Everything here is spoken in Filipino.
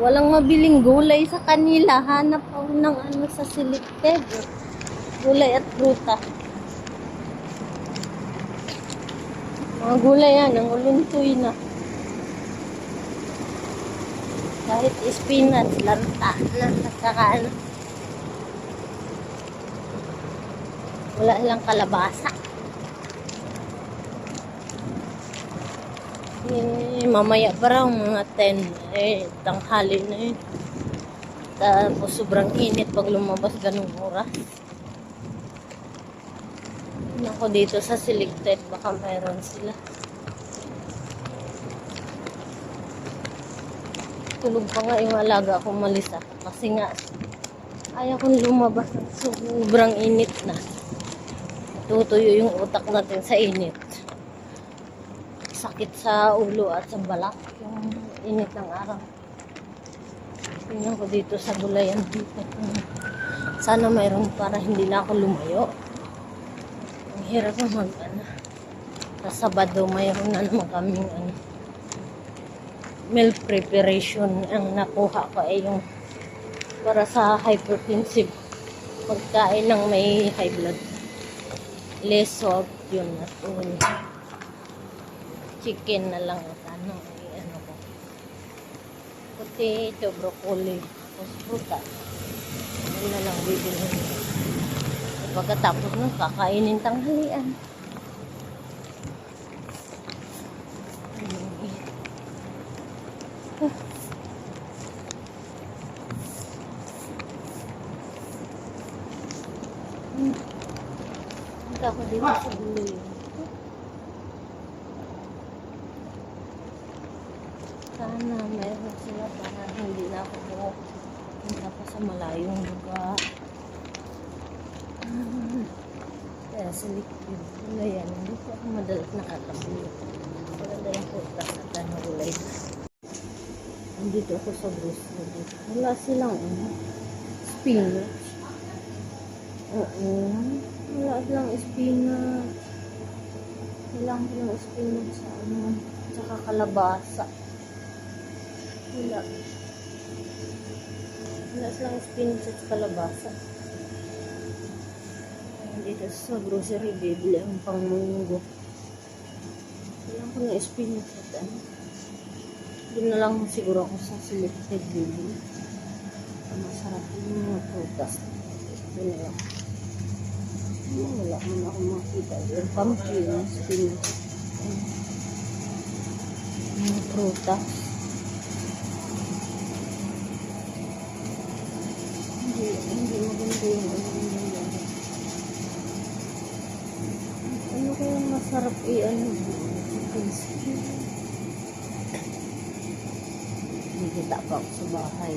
Walang mabiling gulay sa kanila. Hanap ako ng ano sa selected. Gulay at pruta. Mga gulay yan, ang uluntoy na. Kahit spinach, lanta na. At saka ano. Wala lang kalabasa. Mamaya pa raw mga 10. Tanghali na yun. Tapos sobrang init pag lumabas ganung oras. Ako dito sa selected, baka meron sila. Tulog pa nga yung alaga kong malisa. Kasi nga, ayaw kong lumabas. Sobrang init na. Tutuyo yung utak natin sa init. Sakit sa ulo at sa balak. Yung init ng araw. Tingnan ko dito sa gulayan dito. Sana mayroon para hindi na ako lumayo. Ang hirap naman ano. Sa Sabado mayroon na naman kaming ano, meal preparation. Ang nakuha ko ay yung para sa hypertensive. Pagkain ng may high blood. Less salt yun at chicken na lang at ano ko. Potato, broccoli, puta. Yun na lang bibilhin. Pagkatapos nun, kakainin tanghalian. Punta ako dito sa gulay. Sana meron sila para hindi na ako punta pa sa malayong lugar. Kaya selective gulay yan. Hindi ko ako madalas nakatabi. Maganda yung putas at ano gulay. Andito ako sa grocery. Wala silang spinach. Oo. Wala silang spinach. Kailangan ko ng spinach sa ano. Tsaka kalabasa. Wala. Wala silang spinach at kalabasa. Dito sa grocery, bibili ang pangmunggo. Kailangan ko ng spinach at ano. Doon na lang siguro ako sa selected bibili. Masarap yung mga prutas. Ito na lang. Wala man ako makita. Yung pumpkin, spinach. Mga prutas. Hindi maganda yung ano kaya masarap i-ano hindi kita pa ako sa bahay.